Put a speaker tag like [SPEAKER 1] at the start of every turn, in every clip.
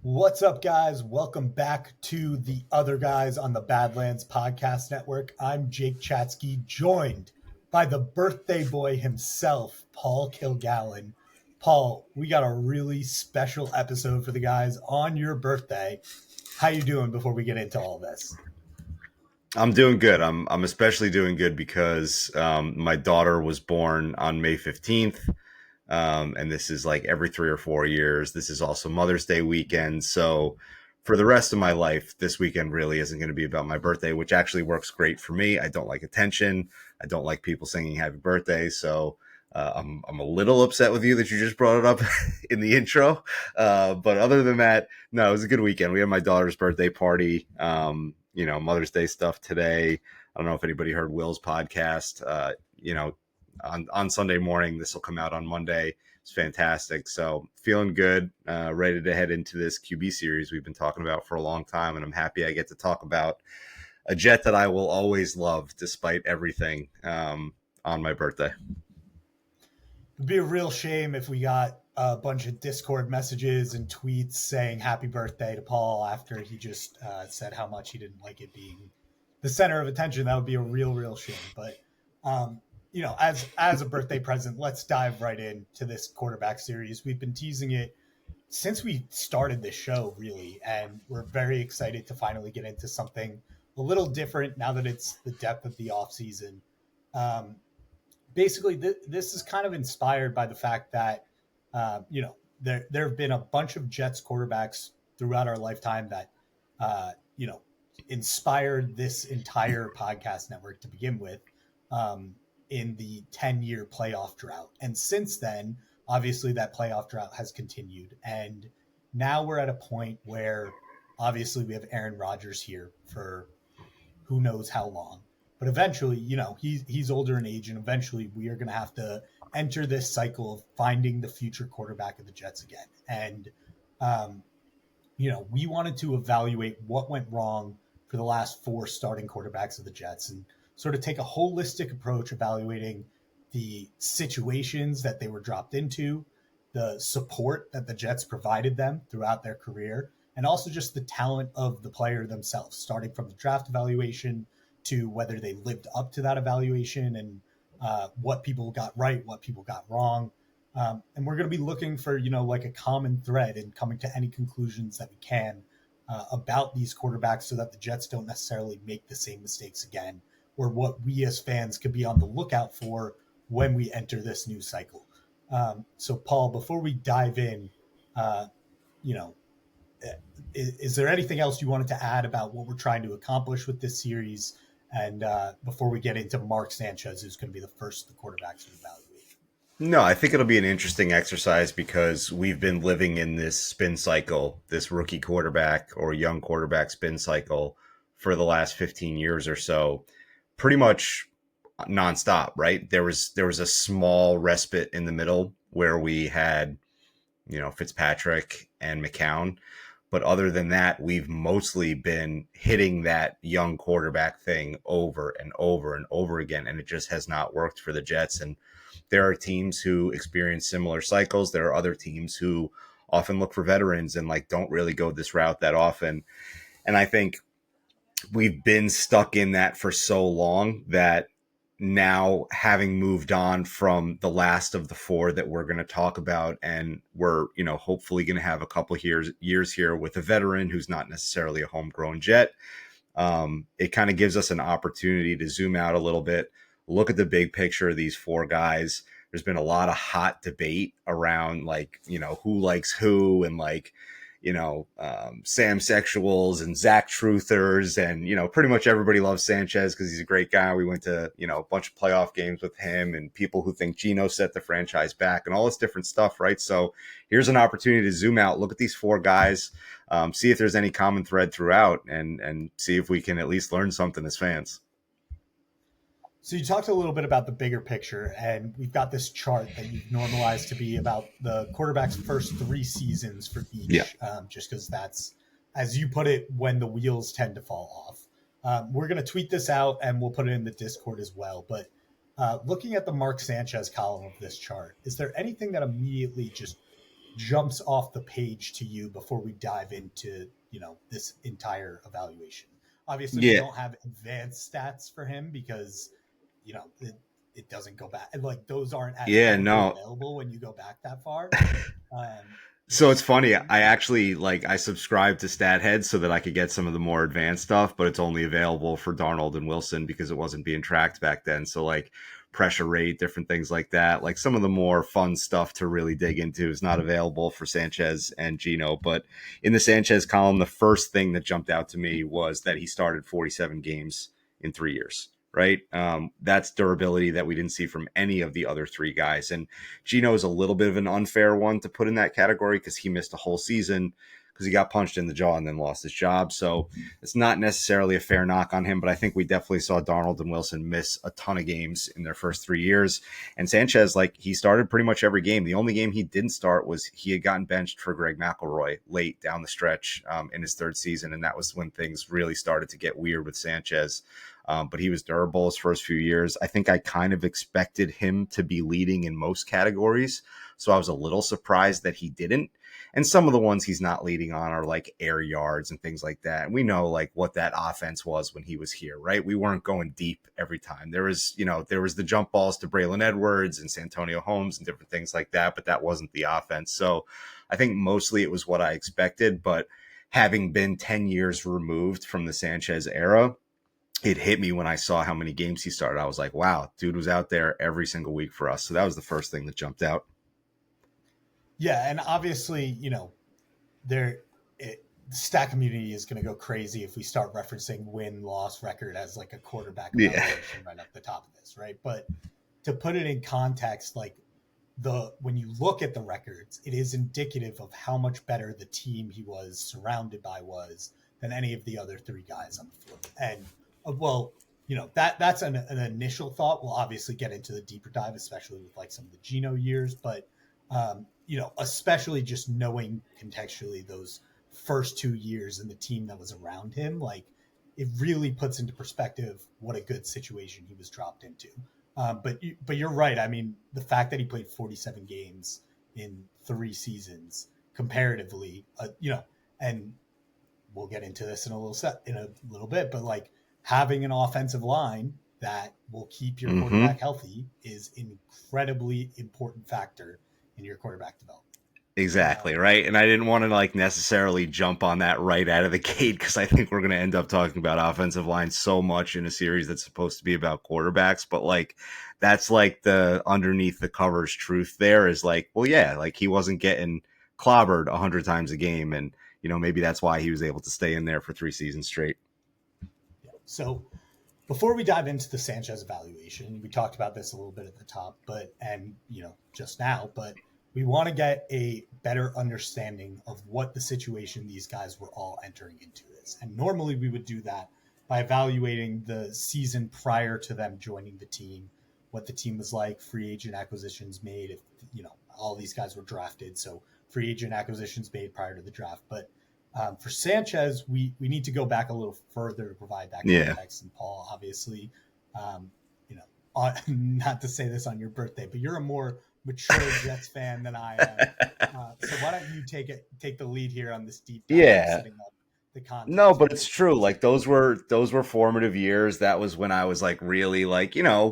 [SPEAKER 1] What's up, guys? Welcome back to the Other Guys on the Badlands Podcast Network. I'm Jake Chatsky, joined by the birthday boy himself, Paul Kilgallen. Paul, we got a really special episode for the guys on your birthday. How you doing before we get into all this?
[SPEAKER 2] I'm doing good. I'm especially doing good because my daughter was born on May 15th. And this is like every 3 or 4 years. This is also Mother's Day weekend. So for the rest of my life, this weekend really isn't going to be about my birthday, which actually works great for me. I don't like attention. I don't like people singing happy birthday. So I'm a little upset with you that you just brought it up in the intro. But other than that, no, it was a good weekend. We had my daughter's birthday party, Mother's Day stuff today. I don't know if anybody heard Will's podcast, on Sunday morning. This will come out on Monday. It's fantastic. So feeling good, ready to head into this QB series we've been talking about for a long time. And I'm happy I get to talk about a Jet that I will always love despite everything on my birthday.
[SPEAKER 1] It'd be a real shame if we got a bunch of Discord messages and tweets saying happy birthday to Paul after he just said how much he didn't like it being the center of attention. That would be a real shame. But as a birthday present, let's dive right into this quarterback series. We've been teasing it since we started this show, really, and we're very excited to finally get into something a little different now that it's the depth of the offseason. Basically, this is kind of inspired by the fact that, there have been a bunch of Jets quarterbacks throughout our lifetime that, inspired this entire podcast network to begin with. In the 10-year playoff drought. And since then, obviously that playoff drought has continued. And now we're at a point where obviously we have Aaron Rodgers here for who knows how long. But eventually, he's older in age, and eventually we are going to have to enter this cycle of finding the future quarterback of the Jets again. And, we wanted to evaluate what went wrong for the last four starting quarterbacks of the Jets and sort of take a holistic approach evaluating the situations that they were dropped into, the support that the Jets provided them throughout their career, and also just the talent of the player themselves, starting from the draft evaluation to whether they lived up to that evaluation and what people got right, what people got wrong. And we're going to be looking for, like a common thread and coming to any conclusions that we can about these quarterbacks so that the Jets don't necessarily make the same mistakes again, or what we as fans could be on the lookout for when we enter this new cycle. So, Paul, before we dive in, is there anything else you wanted to add about what we're trying to accomplish with this series? And before we get into Mark Sanchez, who's going to be the first of the quarterbacks to evaluate?
[SPEAKER 2] No, I think it'll be an interesting exercise because we've been living in this spin cycle, this rookie quarterback or young quarterback spin cycle for the last 15 years or so, pretty much nonstop, right? There was a small respite in the middle where we had, Fitzpatrick and McCown. But other than that, we've mostly been hitting that young quarterback thing over and over and over again. And it just has not worked for the Jets. And there are teams who experience similar cycles. There are other teams who often look for veterans and don't really go this route that often. And I think we've been stuck in that for so long that now, having moved on from the last of the four that we're going to talk about, and we're, hopefully going to have a couple years here with a veteran who's not necessarily a homegrown Jet, it kind of gives us an opportunity to zoom out a little bit, look at the big picture of these four guys. There's been a lot of hot debate around who likes who and Sam Sexuals and Zach Truthers, and, pretty much everybody loves Sanchez because he's a great guy. We went to, a bunch of playoff games with him, and people who think Geno set the franchise back and all this different stuff, right? So here's an opportunity to zoom out, look at these four guys, see if there's any common thread throughout, and see if we can at least learn something as fans.
[SPEAKER 1] So you talked a little bit about the bigger picture, and we've got this chart that you've normalized to be about the quarterback's first three seasons for each, just because that's, as you put it, when the wheels tend to fall off. We're going to tweet this out, and we'll put it in the Discord as well. But looking at the Mark Sanchez column of this chart, is there anything that immediately just jumps off the page to you before we dive into, this entire evaluation? Obviously, we
[SPEAKER 2] Yeah.
[SPEAKER 1] don't have advanced stats for him because, it doesn't go back. And like those aren't as
[SPEAKER 2] Yeah,
[SPEAKER 1] readily
[SPEAKER 2] no.
[SPEAKER 1] available when you go back that far.
[SPEAKER 2] So it's
[SPEAKER 1] Just
[SPEAKER 2] funny. I actually I subscribed to StatHead so that I could get some of the more advanced stuff, but it's only available for Darnold and Wilson because it wasn't being tracked back then. So like pressure rate, different things like that. Like some of the more fun stuff to really dig into is not available for Sanchez and Gino. But in the Sanchez column, the first thing that jumped out to me was that he started 47 games in 3 years. Right. That's durability that we didn't see from any of the other three guys. And Gino is a little bit of an unfair one to put in that category because he missed a whole season because he got punched in the jaw and then lost his job. So it's not necessarily a fair knock on him, but I think we definitely saw Darnold and Wilson miss a ton of games in their first 3 years. And Sanchez, he started pretty much every game. The only game he didn't start was he had gotten benched for Greg McElroy late down the stretch in his third season. And that was when things really started to get weird with Sanchez. But he was durable his first few years. I think I kind of expected him to be leading in most categories. So I was a little surprised that he didn't. And some of the ones he's not leading on are like air yards and things like that. And we know what that offense was when he was here, right? We weren't going deep every time. There was the jump balls to Braylon Edwards and Santonio Holmes and different things like that, but that wasn't the offense. So I think mostly it was what I expected, but having been 10 years removed from the Sanchez era, it hit me when I saw how many games he started. I was like, wow, dude was out there every single week for us. So that was the first thing that jumped out.
[SPEAKER 1] Yeah, and obviously, the stat community is going to go crazy if we start referencing win-loss record as like a quarterback evaluation right up the top of this, right? But to put it in context, when you look at the records, it is indicative of how much better the team he was surrounded by was than any of the other three guys on the field. And that's an initial thought. We'll obviously get into the deeper dive, especially with some of the Geno years, but especially just knowing contextually those first 2 years and the team that was around him, it really puts into perspective what a good situation he was dropped into. But you're right. I mean, the fact that he played 47 games in 3 seasons comparatively, and we'll get into this in a little bit, but having an offensive line that will keep your quarterback healthy is an incredibly important factor in your quarterback development.
[SPEAKER 2] Exactly, right? And I didn't want to necessarily jump on that right out of the gate because I think we're going to end up talking about offensive line so much in a series that's supposed to be about quarterbacks. But that's the underneath the covers truth there is he wasn't getting clobbered 100 times a game. And, maybe that's why he was able to stay in there for 3 seasons straight.
[SPEAKER 1] So before we dive into the Sanchez evaluation, we talked about this a little bit at the top, just now, but we want to get a better understanding of what the situation these guys were all entering into is. And normally we would do that by evaluating the season prior to them joining the team, what the team was like, free agent acquisitions made, if, all these guys were drafted. So free agent acquisitions made prior to the draft. But for Sanchez, we need to go back a little further to provide that context. And Paul, obviously, not to say this on your birthday, but you're a more mature Jets fan than I am. So why don't you take the lead here on this deep dive, setting up the context?
[SPEAKER 2] No, but it's true. Those were formative years. That was when I was really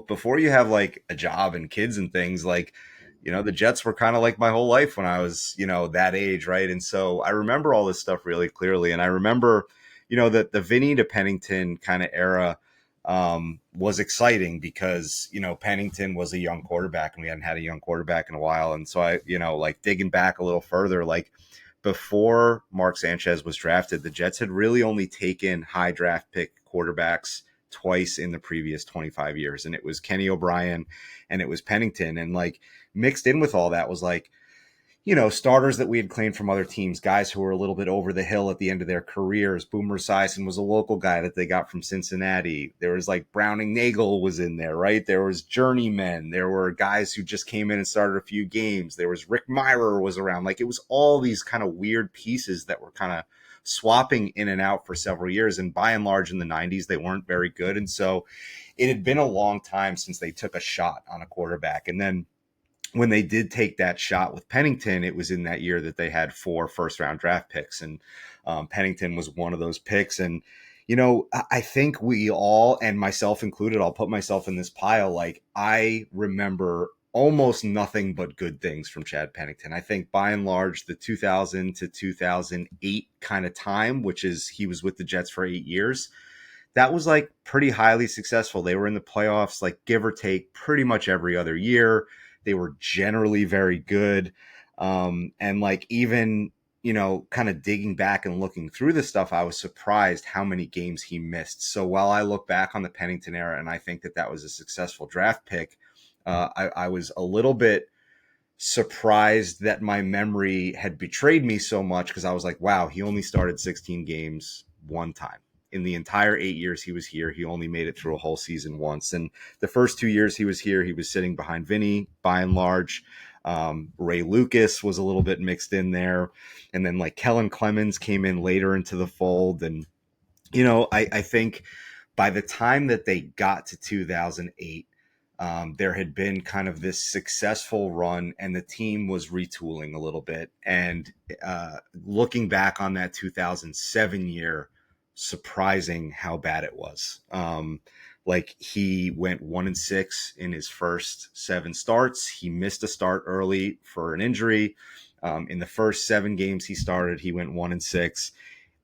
[SPEAKER 2] before you have a job and kids and things, the Jets were kind of my whole life when I was, that age. Right. And so I remember all this stuff really clearly. And I remember, that the Vinny to Pennington kind of era was exciting because, Pennington was a young quarterback and we hadn't had a young quarterback in a while. And so I, digging back a little further, before Mark Sanchez was drafted, the Jets had really only taken high draft pick quarterbacks twice in the previous 25 years. And it was Kenny O'Brien and it was Pennington. And mixed in with all that was starters that we had claimed from other teams, guys who were a little bit over the hill at the end of their careers. Boomer Esiason was a local guy that they got from Cincinnati. There was Browning Nagel was in there, right? There was journeymen. There were guys who just came in and started a few games. There was Rick Myrer was around. It was all these kind of weird pieces that were kind of swapping in and out for several years. And by and large in the 90s, they weren't very good. And so it had been a long time since they took a shot on a quarterback. And then when they did take that shot with Pennington, it was in that year that they had 4 first-round draft picks, and Pennington was one of those picks. And I think we all, and myself included, I'll put myself in this pile. Like, I remember almost nothing but good things from Chad Pennington. I think by and large, the 2000 to 2008 kind of time, which is he was with the Jets for 8 years, that was like pretty highly successful. They were in the playoffs, like give or take, pretty much every other year. They were generally very good. And like, even, kind of digging back and looking through the stuff, I was surprised how many games he missed. So while I look back on the Pennington era and I think that that was a successful draft pick, I was a little bit surprised that my memory had betrayed me so much, because I was like, wow, he only started 16 games one time. In the entire 8 years he was here, he only made it through a whole season once. And the first 2 years he was here, he was sitting behind Vinny, by and large. Ray Lucas was a little bit mixed in there. And then like Kellen Clemens came in later into the fold. And, I think by the time that they got to 2008, there had been kind of this successful run, and the team was retooling a little bit. And looking back on that 2007 year, surprising how bad it was. Like, he went 1-6 in his first 7 starts. He missed a start early for an injury. In the first 7 games he started, he went 1-6.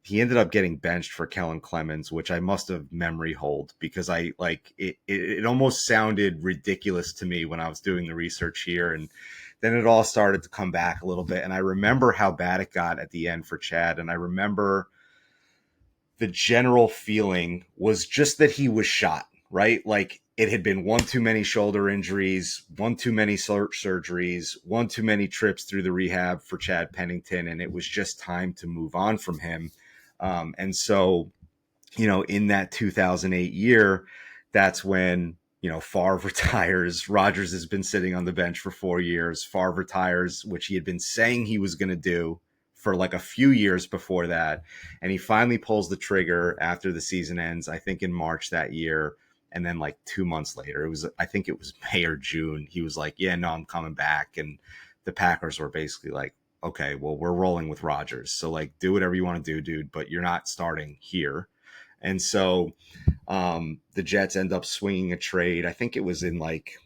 [SPEAKER 2] He ended up getting benched for Kellen Clemens, which I must have memory hold, because I like it. It almost sounded ridiculous to me when I was doing the research here. And then it all started to come back a little bit. And I remember how bad it got at the end for Chad. And I remember the general feeling was just that he was shot, right? Like, it had been one too many shoulder injuries, one too many surgeries, one too many trips through the rehab for Chad Pennington. And it was just time to move on from him. And so, in that 2008 year, that's when, Favre retires. Rodgers has been sitting on the bench for 4 years. Favre retires, which he had been saying he was going to do for like a few years before that. And he finally pulls the trigger after the season ends, I think in March that year. And then like 2 months later, I think it was May or June, he was like, yeah, no, I'm coming back. And the Packers were basically like, okay, well, we're rolling with Rodgers. So like, do whatever you want to do, dude, but you're not starting here. And so the Jets end up swinging a trade. I think it was in like,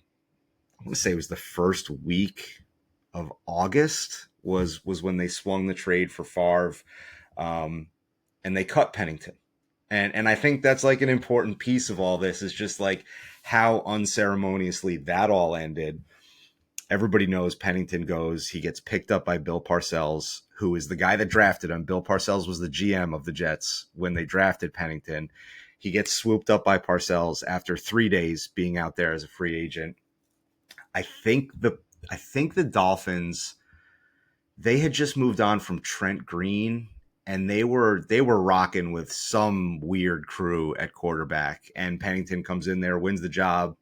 [SPEAKER 2] I want to say it was the first week of August was when they swung the trade for Favre, and they cut Pennington. And I think that's like an important piece of all this, is just like how unceremoniously that all ended. Everybody knows Pennington goes. He gets picked up by Bill Parcells, who is the guy that drafted him. Bill Parcells was the GM of the Jets when they drafted Pennington. He gets swooped up by Parcells after 3 days being out there as a free agent. I think the Dolphins, they had just moved on from Trent Green, and they were rocking with some weird crew at quarterback. And Pennington comes in there, wins the job,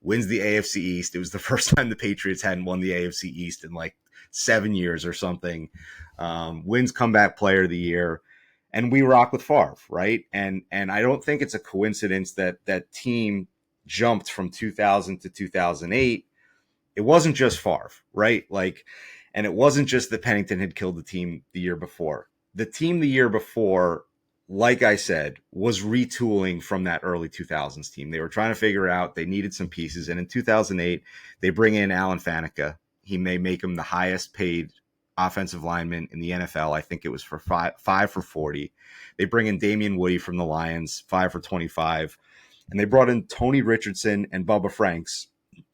[SPEAKER 2] wins the AFC East. It was the first time the Patriots hadn't won the AFC East in like 7 years or something. Wins comeback player of the year. And we rock with Favre, right? And I don't think it's a coincidence that that team jumped from 2000 to 2008. It wasn't just Favre, right? Like, and it wasn't just that Pennington had killed the team the year before. The team the year before, like I said, was retooling from that early 2000s team. They were trying to figure out, they needed some pieces. And in 2008, they bring in Alan Faneca. He may make him the highest paid offensive lineman in the NFL. I think it was for five for 40. They bring in Damian Woody from the Lions, 5 for 25. And they brought in Tony Richardson and Bubba Franks.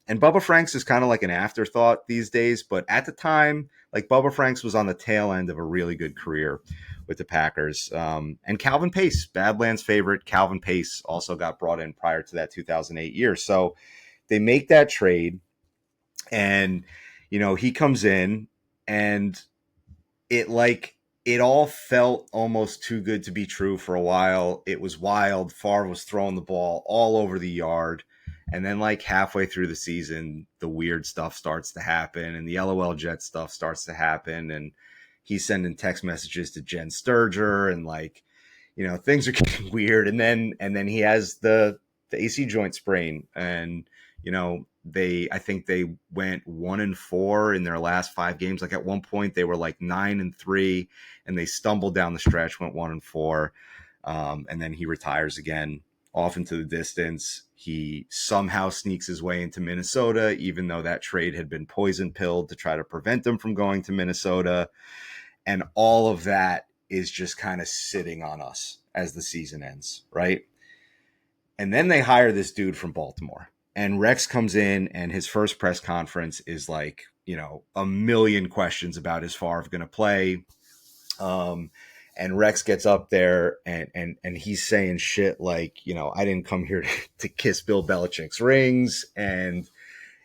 [SPEAKER 2] And Bubba Franks is kind of like an afterthought these days, but at the time, like, Bubba Franks was on the tail end of a really good career with the Packers. And Calvin Pace, Badlands favorite, Calvin Pace also got brought in prior to that 2008 year. So they make that trade, and, he comes in, and it all felt almost too good to be true for a while. It was wild. Favre was throwing the ball all over the yard. And then like halfway through the season, the weird stuff starts to happen, and the LOL Jet stuff starts to happen. And he's sending text messages to Jen Sturger, and like, things are getting weird. And then he has the AC joint sprain, and, I think they went 1-4 in their last 5 games. Like at one point they were like 9-3 and they stumbled down the stretch, went 1-4. And then he retires again off into the distance. He somehow sneaks his way into Minnesota, even though that trade had been poison pilled to try to prevent him from going to Minnesota. And all of that is just kind of sitting on us as the season ends, right? And then they hire this dude from Baltimore. And Rex comes in, and his first press conference is like, a million questions about is Favre going to play. And Rex gets up there and he's saying shit like, I didn't come here to kiss Bill Belichick's rings. And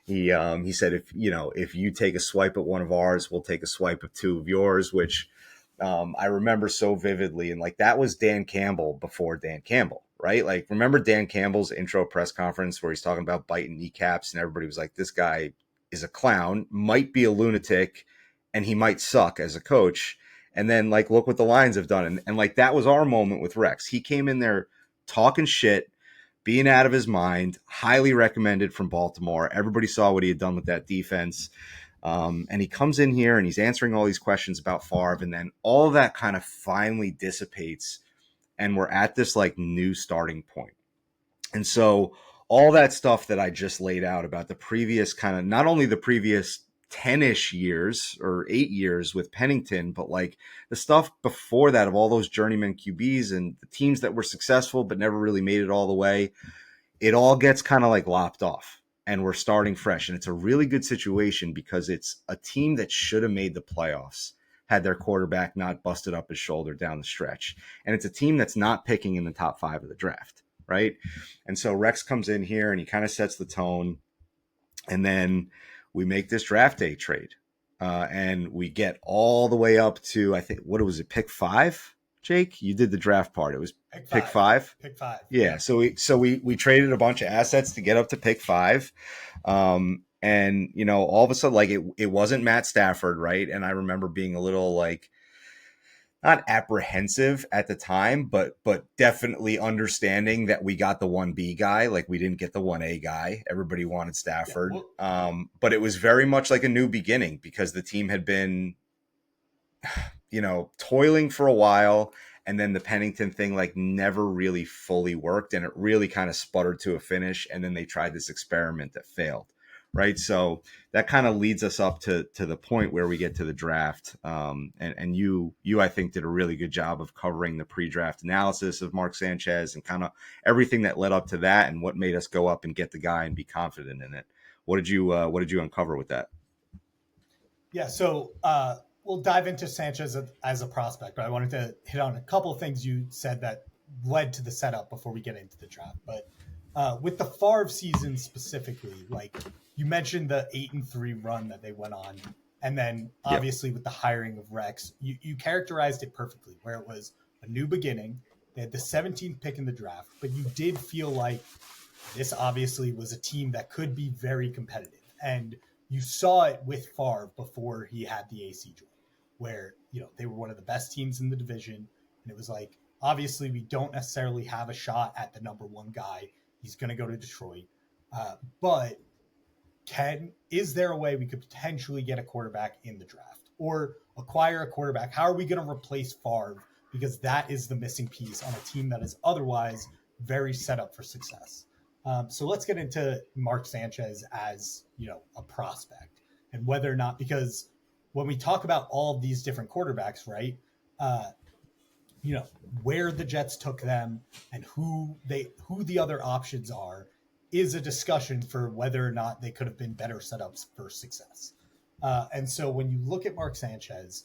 [SPEAKER 2] he said, if you take a swipe at one of ours, we'll take a swipe of two of yours, which I remember so vividly. And like, that was Dan Campbell before Dan Campbell, right? Like, remember Dan Campbell's intro press conference where he's talking about biting kneecaps and everybody was like, this guy is a clown, might be a lunatic, and he might suck as a coach. And then like, look what the Lions have done. And like, that was our moment with Rex. He came in there talking shit, being out of his mind, highly recommended from Baltimore. Everybody saw what he had done with that defense. And he comes in here and he's answering all these questions about Favre. And then all of that kind of finally dissipates. And we're at this like new starting point. And so all that stuff that I just laid out about the previous kind of, not only the previous 10-ish years or 8 years with Pennington, but like the stuff before that of all those journeyman QBs and the teams that were successful but never really made it all the way, it all gets kind of like lopped off and we're starting fresh. And it's a really good situation because it's a team that should have made the playoffs had their quarterback not busted up his shoulder down the stretch. And it's a team that's not picking in the top 5 of the draft, right? And so Rex comes in here and he kind of sets the tone. And then we make this draft day trade. And we get all the way up to, I think, what was it, pick 5? Jake, you did the draft part. It was pick 5.
[SPEAKER 1] Pick 5.
[SPEAKER 2] Yeah. So we traded a bunch of assets to get up to pick 5. And all of a sudden, like it wasn't Matt Stafford, right? And I remember being a little like, not apprehensive at the time, but definitely understanding that we got the 1B guy. Like we didn't get the 1A guy. Everybody wanted Stafford. Yeah, but it was very much like a new beginning because the team had been, toiling for a while. And then the Pennington thing like never really fully worked. And it really kind of sputtered to a finish. And then they tried this experiment that failed. Right. So that kind of leads us up to the point where we get to the draft. And you, I think, did a really good job of covering the pre-draft analysis of Mark Sanchez and kind of everything that led up to that and what made us go up and get the guy and be confident in it. What did you uncover with that?
[SPEAKER 1] Yeah. So we'll dive into Sanchez as a prospect, but I wanted to hit on a couple of things you said that led to the setup before we get into the draft. But with the Favre season specifically, like, you mentioned the 8-3 run that they went on. And then obviously with the hiring of Rex, you characterized it perfectly where it was a new beginning. They had the 17th pick in the draft, but you did feel like this obviously was a team that could be very competitive. And you saw it with Favre before he had the AC joint where, they were one of the best teams in the division. And it was like, obviously we don't necessarily have a shot at the number 1 guy. He's going to go to Detroit. But is there a way we could potentially get a quarterback in the draft or acquire a quarterback? How are we going to replace Favre? Because that is the missing piece on a team that is otherwise very set up for success. So let's get into Mark Sanchez as, a prospect and whether or not, because when we talk about all of these different quarterbacks, right, where the Jets took them and who the other options are is a discussion for whether or not they could have been better setups for success. And so when you look at Mark Sanchez,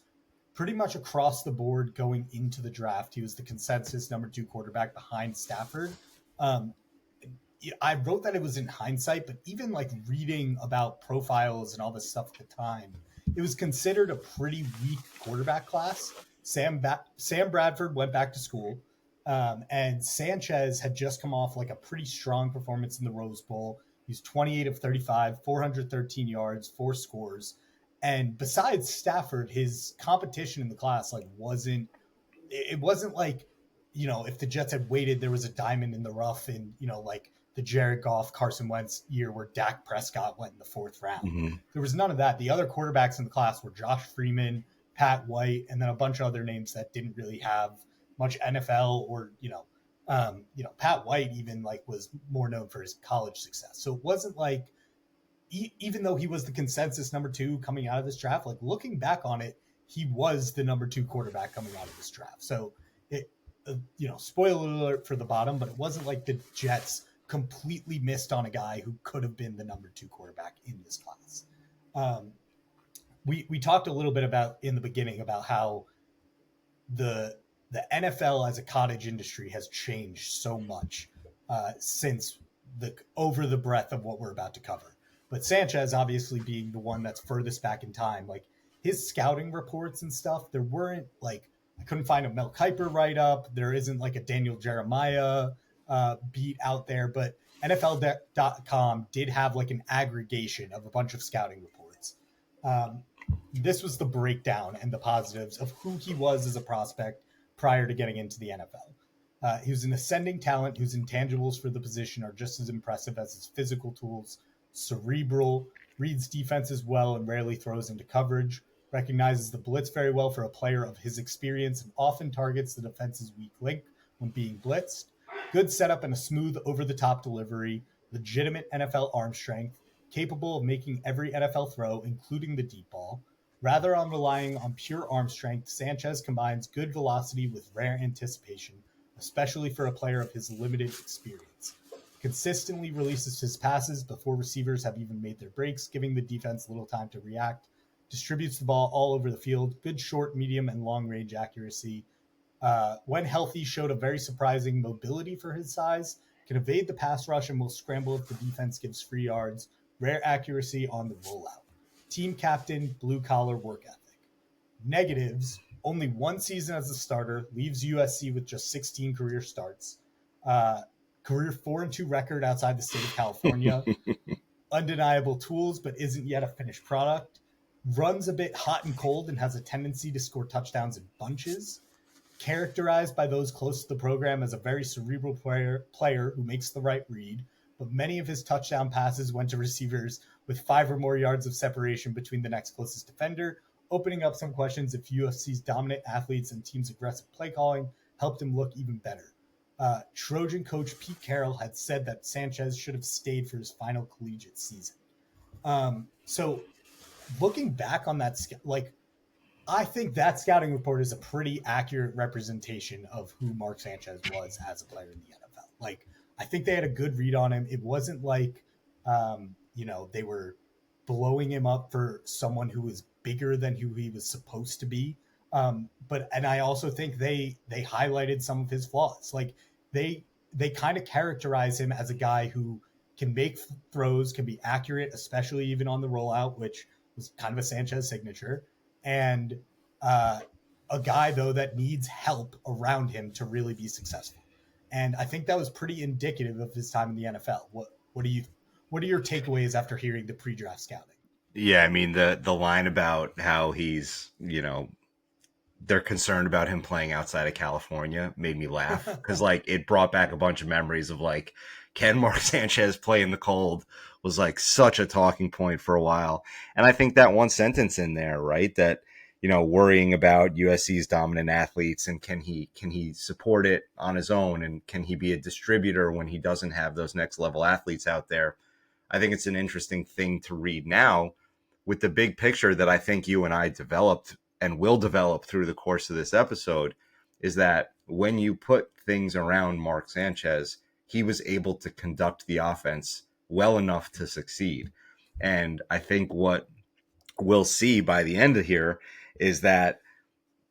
[SPEAKER 1] pretty much across the board going into the draft, he was the consensus number 2 quarterback behind Stafford. I wrote that it was in hindsight, but even like reading about profiles and all this stuff at the time, it was considered a pretty weak quarterback class. Sam Bradford went back to school. And Sanchez had just come off like a pretty strong performance in the Rose Bowl. He's 28 of 35, 413 yards, 4 scores. And besides Stafford, his competition in the class wasn't like, if the Jets had waited, there was a diamond in the rough and, the Jared Goff, Carson Wentz year where Dak Prescott went in the 4th round.
[SPEAKER 2] Mm-hmm.
[SPEAKER 1] There was none of that. The other quarterbacks in the class were Josh Freeman, Pat White, and then a bunch of other names that didn't really have much NFL or, Pat White even like was more known for his college success. So it wasn't like, even though he was the consensus number 2 coming out of this draft, like looking back on it, he was the number 2 quarterback coming out of this draft. So it, spoiler alert for the bottom, but it wasn't like the Jets completely missed on a guy who could have been the number 2 quarterback in this class. We talked a little bit about in the beginning about how the NFL as a cottage industry has changed so much since over the breadth of what we're about to cover. But Sanchez obviously being the one that's furthest back in time, like his scouting reports and stuff, there weren't like, I couldn't find a Mel Kiper write-up. There isn't like a Daniel Jeremiah beat out there, but NFL.com did have like an aggregation of a bunch of scouting reports. This was the breakdown and the positives of who he was as a prospect prior to getting into the NFL. He was an ascending talent whose intangibles for the position are just as impressive as his physical tools. Cerebral, reads defenses well and rarely throws into coverage, recognizes the blitz very well for a player of his experience and often targets the defense's weak link when being blitzed. Good setup and a smooth over-the-top delivery, legitimate NFL arm strength, capable of making every NFL throw, including the deep ball. Rather than relying on pure arm strength, Sanchez combines good velocity with rare anticipation, especially for a player of his limited experience. Consistently releases his passes before receivers have even made their breaks, giving the defense little time to react. Distributes the ball all over the field. Good short, medium, and long-range accuracy. When healthy, showed a very surprising mobility for his size. Can evade the pass rush and will scramble if the defense gives free yards. Rare accuracy on the rollout. Team captain, blue-collar work ethic. Negatives, only 1 season as a starter, leaves USC with just 16 career starts. Career 4-2 record outside the state of California. Undeniable tools, but isn't yet a finished product. Runs a bit hot and cold and has a tendency to score touchdowns in bunches. Characterized by those close to the program as a very cerebral player who makes the right read, but many of his touchdown passes went to receivers with 5 or more yards of separation between the next closest defender, opening up some questions if UFC's dominant athletes and team's aggressive play calling helped him look even better. Trojan coach Pete Carroll had said that Sanchez should have stayed for his final collegiate season. So looking back on that, I think that scouting report is a pretty accurate representation of who Mark Sanchez was as a player in the NFL. Like, I think they had a good read on him. It wasn't like, they were blowing him up for someone who was bigger than who he was supposed to be. And I also think they highlighted some of his flaws. Like they kind of characterize him as a guy who can make throws, can be accurate, especially even on the rollout, which was kind of a Sanchez signature. And a guy, though, that needs help around him to really be successful. And I think that was pretty indicative of his time in the NFL. What are your takeaways after hearing the pre-draft scouting?
[SPEAKER 2] Yeah, I mean, the line about how he's, they're concerned about him playing outside of California made me laugh because it brought back a bunch of memories of can Mark Sanchez play in the cold was such a talking point for a while. And I think that one sentence in there, right, that, worrying about USC's dominant athletes and can he support it on his own and can he be a distributor when he doesn't have those next level athletes out there? I think it's an interesting thing to read now with the big picture that I think you and I developed and will develop through the course of this episode is that when you put things around Mark Sanchez, he was able to conduct the offense well enough to succeed. And I think what we'll see by the end of here is that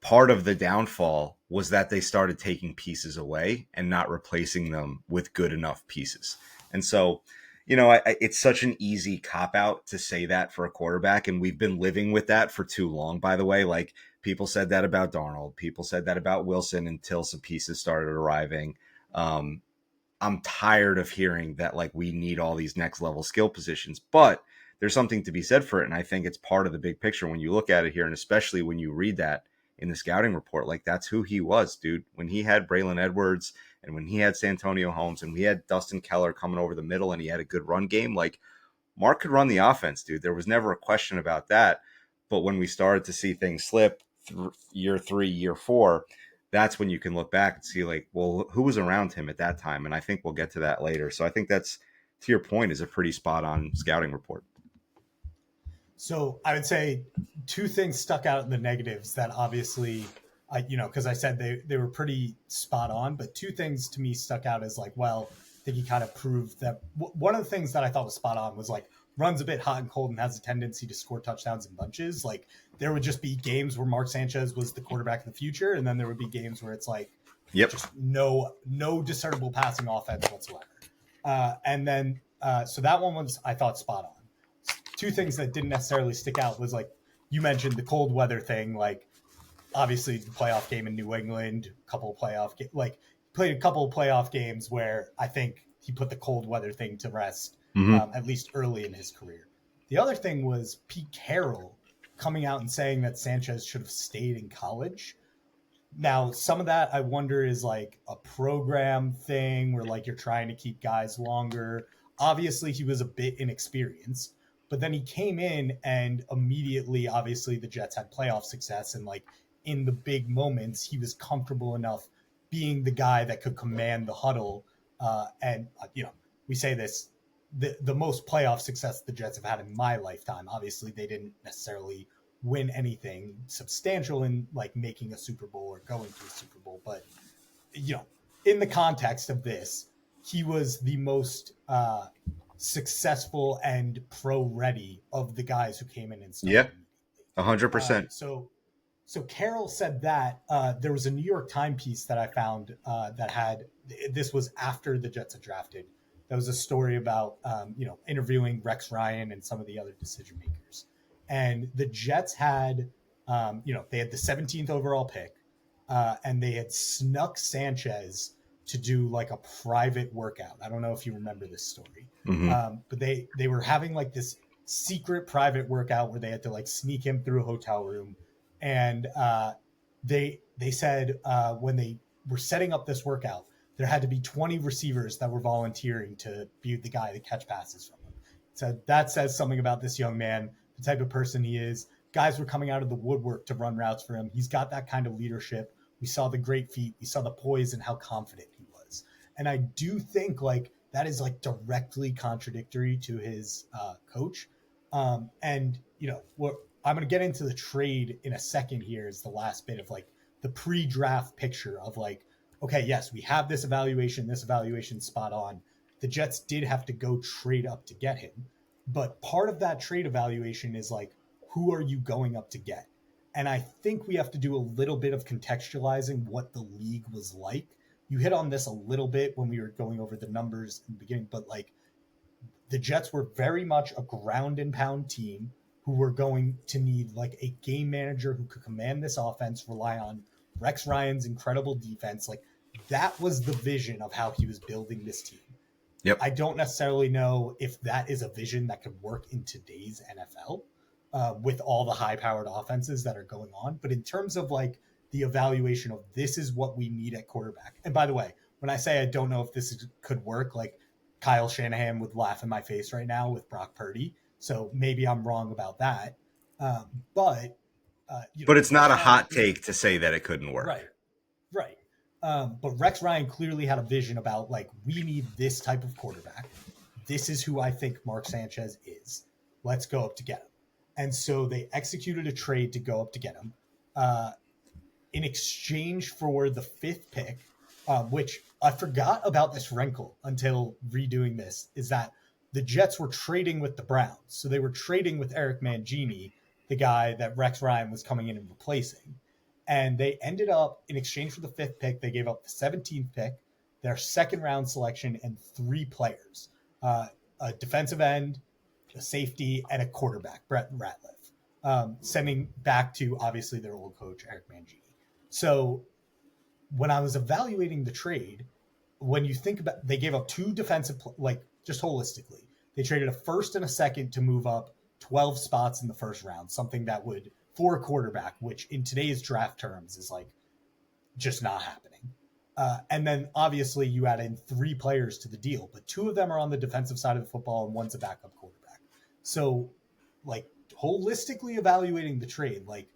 [SPEAKER 2] part of the downfall was that they started taking pieces away and not replacing them with good enough pieces. And so, it's such an easy cop-out to say that for a quarterback, and we've been living with that for too long, by the way. People said that about Darnold. People said that about Wilson until some pieces started arriving. I'm tired of hearing that, we need all these next-level skill positions, but there's something to be said for it, and I think it's part of the big picture when you look at it here, and especially when you read that in the scouting report. Like, that's who he was, dude. When he had Braylon Edwards and when he had Santonio Holmes and we had Dustin Keller coming over the middle and he had a good run game, like, Mark could run the offense, dude. There was never a question about that. But when we started to see things slip year 3, year 4, that's when you can look back and see, like, well, who was around him at that time? And I think we'll get to that later. So I think that's, to your point, is a pretty spot on scouting report.
[SPEAKER 1] So I would say two things stuck out in the negatives that obviously, because I said they were pretty spot on, but two things to me stuck out as like, well, I think he kind of proved that. One of the things that I thought was spot on was like, runs a bit hot and cold and has a tendency to score touchdowns in bunches. Like, there would just be games where Mark Sanchez was the quarterback of the future, and then there would be games where it's like, just no discernible passing offense whatsoever. And then so that one was, I thought, spot on. Two things that didn't necessarily stick out was, like, you mentioned the cold weather thing. Like, obviously the playoff game in New England, played a couple of playoff games where I think he put the cold weather thing to rest, at least early in his career. The other thing was Pete Carroll coming out and saying that Sanchez should have stayed in college. Now, some of that I wonder is like a program thing where, like, you're trying to keep guys longer. Obviously he was a bit inexperienced, but then he came in and immediately, obviously the Jets had playoff success, and like in the big moments, he was comfortable enough being the guy that could command the huddle. We say this, the most playoff success the Jets have had in my lifetime. Obviously they didn't necessarily win anything substantial in like making a Super Bowl or going to a Super Bowl, but in the context of this, he was the most successful and pro ready of the guys who came in and started.
[SPEAKER 2] 100%.
[SPEAKER 1] So Carroll said that there was a New York Times piece that I found that had, this was after the Jets had drafted. There was a story about, interviewing Rex Ryan and some of the other decision makers. And the Jets had, they had the 17th overall pick, and they had snuck Sanchez to do like a private workout. I don't know if you remember this story, but they were having like this secret private workout where they had to like sneak him through a hotel room. And they said when they were setting up this workout, there had to be 20 receivers that were volunteering to be the guy to catch passes from him. So that says something about this young man, the type of person he is. Guys were coming out of the woodwork to run routes for him. He's got that kind of leadership. We saw the great feet. We saw the poise and how confident he was. And I do think like that is like directly contradictory to his coach. I'm going to get into the trade in a second here as the last bit of like the pre-draft picture of like, okay, yes, we have this evaluation spot on. The Jets did have to go trade up to get him. But part of that trade evaluation is like, who are you going up to get? And I think we have to do a little bit of contextualizing what the league was like. You hit on this a little bit when we were going over the numbers in the beginning, but like the Jets were very much a ground and pound team who were going to need like a game manager who could command this offense, rely on Rex Ryan's incredible defense. Like that was the vision of how he was building this team.
[SPEAKER 2] Yep.
[SPEAKER 1] I don't necessarily know if that is a vision that could work in today's NFL with all the high-powered offenses that are going on. But in terms of like the evaluation of this is what we need at quarterback. And by the way, when I say I don't know if could work, like Kyle Shanahan would laugh in my face right now with Brock Purdy. So maybe I'm wrong about that. But
[SPEAKER 2] it's not a hot take to say that it couldn't work.
[SPEAKER 1] Right. But Rex Ryan clearly had a vision about like, we need this type of quarterback. This is who I think Mark Sanchez is. Let's go up to get him. And so they executed a trade to go up to get him in exchange for the 5th pick, which I forgot about this wrinkle until redoing this, is that the Jets were trading with the Browns. So they were trading with Eric Mangini, the guy that Rex Ryan was coming in and replacing. And they ended up, in exchange for the 5th pick, they gave up the 17th pick, their 2nd round selection, and 3 players, a defensive end, a safety, and a quarterback, Brett Ratliff, sending back to, obviously, their old coach, Eric Mangini. So when I was evaluating the trade, when you think about, they gave up 2 defensive, like just holistically, they traded a 1st and a 2nd to move up 12 spots in the 1st round, something that would for a quarterback, which in today's draft terms is like just not happening. And then obviously you add in 3 players to the deal, but 2 of them are on the defensive side of the football and one's a backup quarterback. So like holistically evaluating the trade, like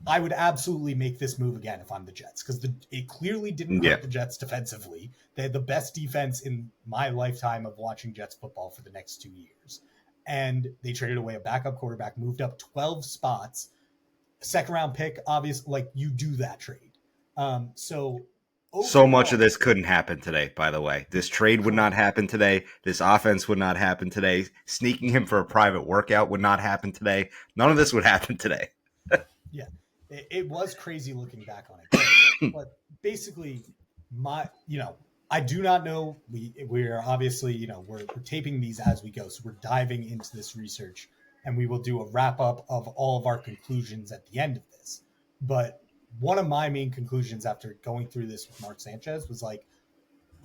[SPEAKER 1] I would absolutely make this move again if I'm the Jets, because it clearly didn't hurt the Jets defensively. They had the best defense in my lifetime of watching Jets football for the next 2 years. And they traded away a backup quarterback, moved up 12 spots, second round pick, obviously, like you do that trade. So
[SPEAKER 2] much of this couldn't happen today, by the way. This trade would not happen today. This offense would not happen today. Sneaking him for a private workout would not happen today. None of this would happen today.
[SPEAKER 1] Yeah. It was crazy looking back on it. But basically, I do not know. We're obviously, we're taping these as we go. So we're diving into this research, and we will do a wrap up of all of our conclusions at the end of this. But one of my main conclusions after going through this with Mark Sanchez was like,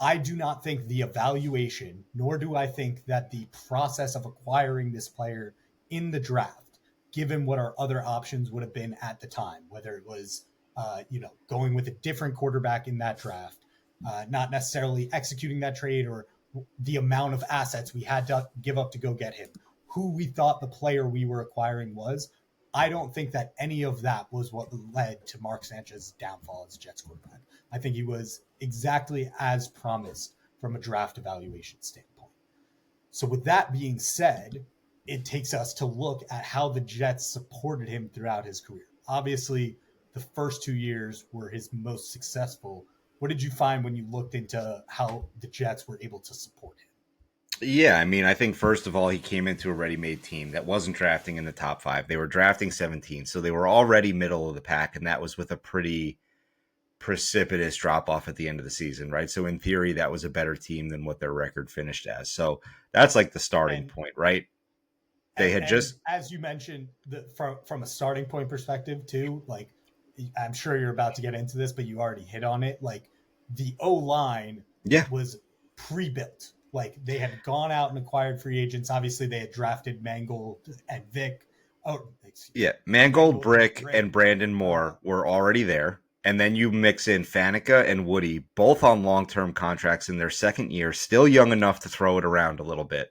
[SPEAKER 1] I do not think the evaluation, nor do I think that the process of acquiring this player in the draft, given what our other options would have been at the time, whether it was, going with a different quarterback in that draft, not necessarily executing that trade, or the amount of assets we had to give up to go get him, who we thought the player we were acquiring was. I don't think that any of that was what led to Mark Sanchez's downfall as Jets quarterback. I think he was exactly as promised from a draft evaluation standpoint. So with that being said, it takes us to look at how the Jets supported him throughout his career. Obviously, the first 2 years were his most successful. What did you find when you looked into how the Jets were able to support him?
[SPEAKER 2] Yeah, I mean, I think first of all, he came into a ready-made team that wasn't drafting in the top 5. They were drafting 17, so they were already middle of the pack, and that was with a pretty precipitous drop-off at the end of the season, right? So in theory, that was a better team than what their record finished as. So that's like the starting point, right? They had just,
[SPEAKER 1] as you mentioned, from a starting point perspective too, like I'm sure you're about to get into this, but you already hit on it. Like the O-line was pre-built. Like they had gone out and acquired free agents. Obviously, they had drafted Mangold and Vic.
[SPEAKER 2] Mangold, Brick, and Brandon Moore were already there. And then you mix in Faneca and Woody, both on long-term contracts in their second year, still young enough to throw it around a little bit.